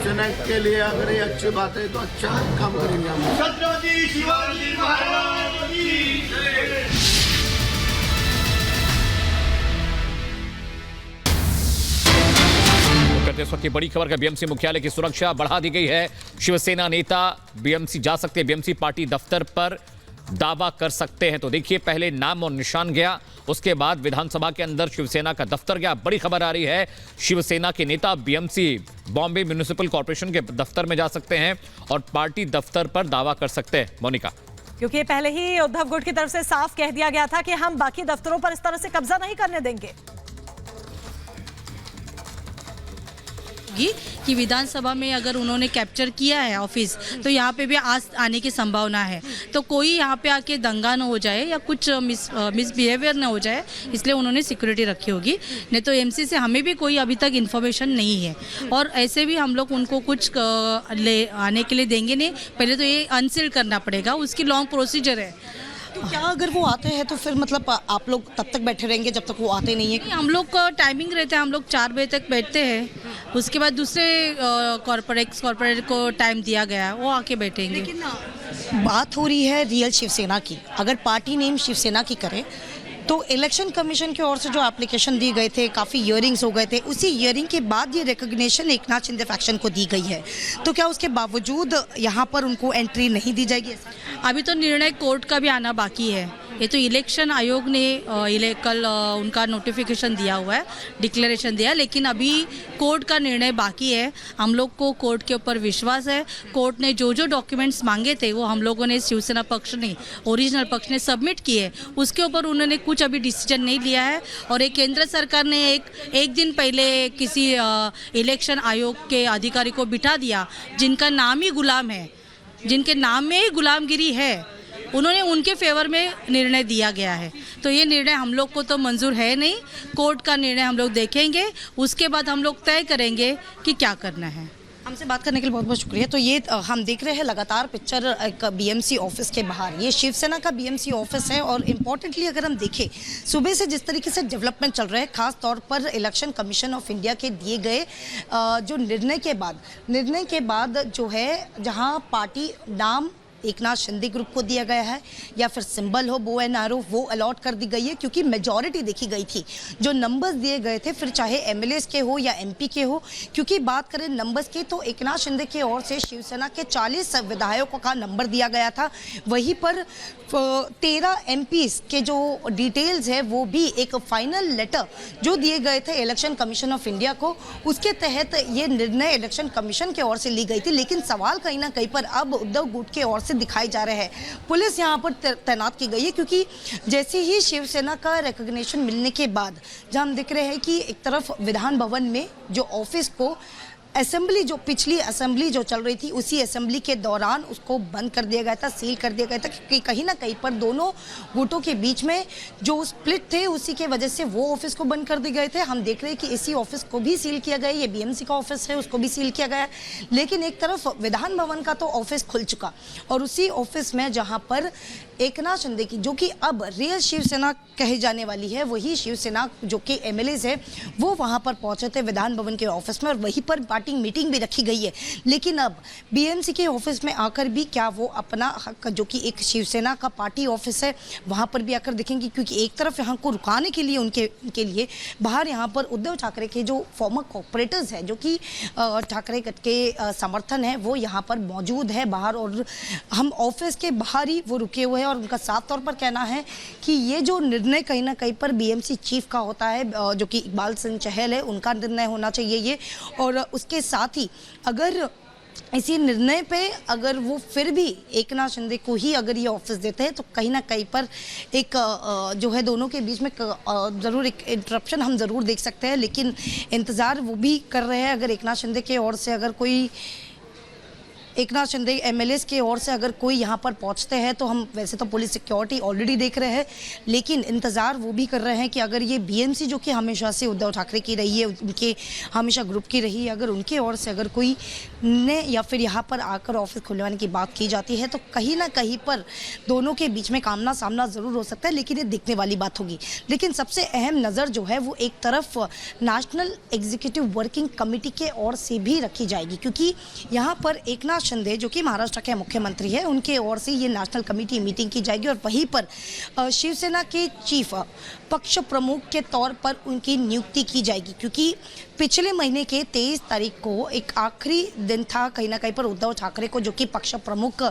शिवसेना के लिए अगर ये अच्छी बात है तो अच्छा काम करेंगे हम। छत्रपति शिवाजी महाराज की जय। इस वक्त की बड़ी खबर का बीएमसी मुख्यालय की सुरक्षा बढ़ा दी गई है। शिवसेना नेता बीएमसी जा सकते हैं, बीएमसी पार्टी दफ्तर पर दावा कर सकते हैं। तो देखिए, पहले नाम और निशान गया, उसके बाद विधानसभा के अंदर शिवसेना का दफ्तर गया। बड़ी खबर आ रही है, शिवसेना के नेता बीएमसी बॉम्बे म्युनिसिपल कॉर्पोरेशन के दफ्तर में जा सकते हैं और पार्टी दफ्तर पर दावा कर सकते हैं। मोनिका, क्योंकि पहले ही उद्धव गुट की तरफ से साफ कह दिया गया था कि हम बाकी दफ्तरों पर इस तरह से कब्जा नहीं करने देंगे कि विधानसभा में अगर उन्होंने कैप्चर किया है ऑफिस, तो यहाँ पे भी आज आने की संभावना है। तो कोई यहाँ पे आके दंगा न हो जाए या कुछ मिसबिहेवियर न हो जाए, इसलिए उन्होंने सिक्योरिटी रखी होगी। नहीं तो एमसी से हमें भी कोई अभी तक इन्फॉर्मेशन नहीं है और ऐसे भी हम लोग उनको कुछ ले आने के लिए देंगे नहीं। पहले तो ये अनसील करना पड़ेगा, उसकी लॉन्ग प्रोसीजर है। तो क्या अगर वो आते हैं तो फिर मतलब आप लोग तब तक बैठे रहेंगे जब तक वो आते नहीं है? हम लोग का टाइमिंग रहता है, हम लोग 4 बजे तक बैठते हैं, उसके बाद दूसरे कॉर्पोरेट को टाइम दिया गया है, वो आके बैठेंगे। लेकिन बात हो रही है रियल शिवसेना की। अगर पार्टी नेम शिवसेना की करें तो इलेक्शन कमीशन की ओर से जो एप्लीकेशन दिए गए थे, काफ़ी हियरिंग्स हो गए थे, उसी हियरिंग के बाद ये रिकॉग्निशन एकनाथ शिंदे फैक्शन को दी गई है। तो क्या उसके बावजूद यहाँ पर उनको एंट्री नहीं दी जाएगी? अभी तो निर्णय कोर्ट का भी आना बाकी है। ये तो इलेक्शन आयोग ने कल उनका नोटिफिकेशन दिया हुआ है, डिक्लेरेशन दिया, लेकिन अभी कोर्ट का निर्णय बाकी है। हम लोग को कोर्ट के ऊपर विश्वास है। कोर्ट ने जो जो डॉक्यूमेंट्स मांगे थे वो हम लोगों ने, शिवसेना पक्ष ने, ओरिजिनल पक्ष ने सबमिट किए। उसके ऊपर उन्होंने कुछ अभी डिसीजन नहीं लिया है और एक केंद्र सरकार ने एक दिन पहले किसी इलेक्शन आयोग के अधिकारी को बिठा दिया जिनका नाम ही गुलाम है, जिनके नाम में ही गुलामगिरी है, उन्होंने उनके फेवर में निर्णय दिया गया है। तो ये निर्णय हम लोग को तो मंजूर है नहीं। कोर्ट का निर्णय हम लोग देखेंगे, उसके बाद हम लोग तय करेंगे कि क्या करना है। हमसे बात करने के लिए बहुत बहुत शुक्रिया। तो ये हम देख रहे हैं लगातार पिक्चर एक बीएमसी ऑफिस के बाहर, ये शिवसेना का बीएमसी ऑफिस है। और इम्पॉर्टेंटली अगर हम देखें, सुबह से जिस तरीके से डेवलपमेंट चल रहे हैं, खास तौर पर इलेक्शन कमीशन ऑफ इंडिया के दिए गए जो निर्णय के बाद जो है, जहां पार्टी नाम एकनाथ शिंदे ग्रुप को दिया गया है या फिर सिंबल हो बो एंड आरो, वो अलॉट कर दी गई है। क्योंकि मेजॉरिटी देखी गई थी, जो नंबर्स दिए गए थे, फिर चाहे एमएलएस के हो या एमपी के हो। क्योंकि बात करें नंबर्स की तो एकनाथ शिंदे की ओर से शिवसेना के 40 विधायकों का नंबर दिया गया था। वहीं पर 13 एमपीज के जो डिटेल्स है वो भी एक फाइनल लेटर जो दिए गए थे इलेक्शन कमीशन ऑफ इंडिया को, उसके तहत ये निर्णय इलेक्शन कमीशन की ओर से ली गई थी। लेकिन सवाल कहीं ना कहीं पर अब उद्धव गुट की ओर से दिखाई जा रहे हैं। पुलिस यहाँ पर तैनात की गई है, क्योंकि जैसे ही शिवसेना का रिकॉग्निशन मिलने के बाद जहाँ हम देख रहे हैं कि एक तरफ विधान भवन में जो ऑफिस को असेंबली, जो पिछली असेंबली जो चल रही थी, उसी असेंबली के दौरान उसको बंद कर दिया गया था, सील कर दिया गया था। क्योंकि कहीं ना कहीं पर दोनों गुटों के बीच में जो स्प्लिट थे, उसी के वजह से वो ऑफिस को बंद कर दिए गए थे। हम देख रहे हैं कि इसी ऑफिस को भी सील किया गया है, ये बीएमसी का ऑफिस है, उसको भी सील किया गया है। लेकिन एक तरफ विधान भवन का तो ऑफिस खुल चुका, और उसी ऑफिस में जहाँ पर एकनाथ शिंदे की, जो कि अब रियल शिवसेना कही जाने वाली है, वही शिवसेना जो कि एमएलएज है, वो वहाँ पर पहुँचे थे विधान भवन के ऑफिस में, और वहीं पर पार्टी मीटिंग भी रखी गई है। लेकिन अब बीएमसी के ऑफिस में आकर भी क्या वो अपना हक, जो कि एक शिवसेना का पार्टी ऑफिस है, वहाँ पर भी आकर देखेंगे? क्योंकि एक तरफ यहाँ को रुकाने के लिए उनके लिए बाहर यहाँ पर उद्धव ठाकरे के जो फॉर्मर कॉर्पोरेटर्स हैं, जो कि ठाकरे गट के समर्थन है, वो यहाँ पर मौजूद है बाहर, और हम ऑफिस के बाहर ही वो रुके हुए हैं। और उनका साफ तौर पर कहना है कि ये जो निर्णय कहीं ना कहीं पर बीएमसी चीफ का होता है, जो कि इकबाल सिंह चहल है, उनका निर्णय होना चाहिए ये। और उसके साथ ही अगर इसी निर्णय पे अगर वो फिर भी एकनाथ शिंदे को ही अगर ये ऑफिस देते हैं, तो कहीं ना कहीं पर एक जो है दोनों के बीच में ज़रूर एक इंटरप्शन हम ज़रूर देख सकते हैं। लेकिन इंतज़ार वो भी कर रहे हैं, अगर एकनाथ शिंदे की ओर से अगर कोई एकनाथ शिंदे एमएलए के ओर से अगर कोई यहाँ पर पहुँचते हैं तो हम वैसे तो पुलिस सिक्योरिटी ऑलरेडी देख रहे हैं, लेकिन इंतज़ार वो भी कर रहे हैं कि अगर ये बीएमसी जो कि हमेशा से उद्धव ठाकरे की रही है, उनके हमेशा ग्रुप की रही है, अगर उनके ओर से अगर कोई ने या फिर यहाँ पर आकर ऑफिस खुलवाने की बात की जाती है तो कहीं ना कहीं पर दोनों के बीच में आमना सामना ज़रूर हो सकता है, लेकिन ये देखने वाली बात होगी। लेकिन सबसे अहम नज़र जो है वो एक तरफ नेशनल एग्जीक्यूटिव वर्किंग कमेटी के ओर से भी रखी जाएगी, क्योंकि यहाँ पर एकनाथ शिंदे जो कि महाराष्ट्र के मुख्यमंत्री है, उनके ओर से ये नेशनल कमेटी मीटिंग की जाएगी और वहीं पर शिवसेना के चीफ पक्ष प्रमुख के तौर पर उनकी नियुक्ति की जाएगी, क्योंकि पिछले महीने के 23 तारीख को एक आखिरी दिन था कहीं ना कहीं पर उद्धव ठाकरे को, जो कि पक्ष प्रमुख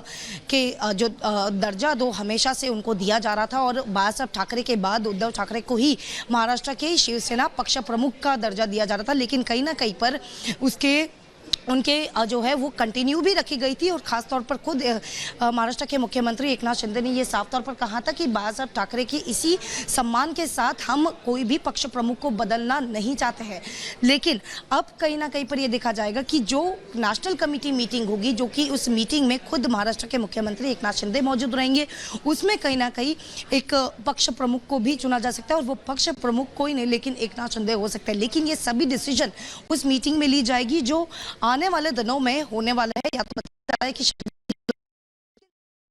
के जो दर्जा दो हमेशा से उनको दिया जा रहा था, और बाला साहब ठाकरे के बाद उद्धव ठाकरे को ही महाराष्ट्र के शिवसेना पक्ष प्रमुख का दर्जा दिया जा रहा था, लेकिन कहीं ना कहीं पर उनके जो है वो कंटिन्यू भी रखी गई थी। और ख़ास तौर पर खुद महाराष्ट्र के मुख्यमंत्री एकनाथ शिंदे ने ये साफ तौर पर कहा था कि बाला साहब ठाकरे की इसी सम्मान के साथ हम कोई भी पक्ष प्रमुख को बदलना नहीं चाहते हैं। लेकिन अब कहीं ना कहीं पर ये देखा जाएगा कि जो नेशनल कमेटी मीटिंग होगी, जो कि उस मीटिंग में खुद महाराष्ट्र के मुख्यमंत्री एकनाथ शिंदे मौजूद रहेंगे, उसमें कहीं ना कहीं एक पक्ष प्रमुख को भी चुना जा सकता है, और वो पक्ष प्रमुख कोई नहीं लेकिन एकनाथ शिंदे हो सकते हैं। लेकिन ये सभी डिसीजन उस मीटिंग में ली जाएगी जो आने वाले दिनों में होने वाला है। या तो बताया है कि